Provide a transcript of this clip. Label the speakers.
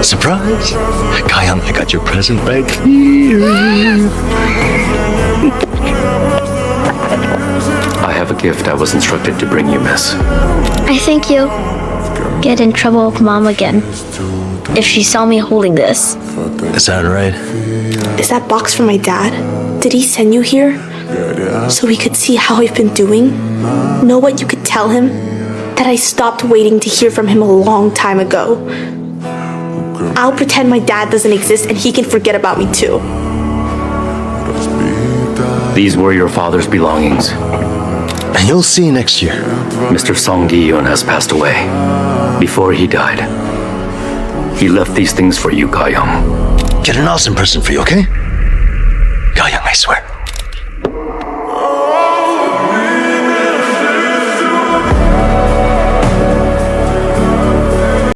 Speaker 1: Surprise! Kayan, I got your present right here.
Speaker 2: I have a gift I was instructed to bring you, miss.
Speaker 3: I think you'll get in trouble with Mom again if she saw me holding this.
Speaker 1: Is that right?
Speaker 4: Is that box for my dad? Did he send you here? So we could see how I've been doing? Know what you could tell him? That I stopped waiting to hear from him a long time ago. I'll pretend my dad doesn't exist and he can forget about me too.
Speaker 2: These were your father's belongings.
Speaker 1: And you'll see next year.
Speaker 2: Mr. Song Gi-yeon has passed away. Before he died, he left these things for you, Ga-young.
Speaker 1: Get an awesome present for you, okay? Kayan, I swear.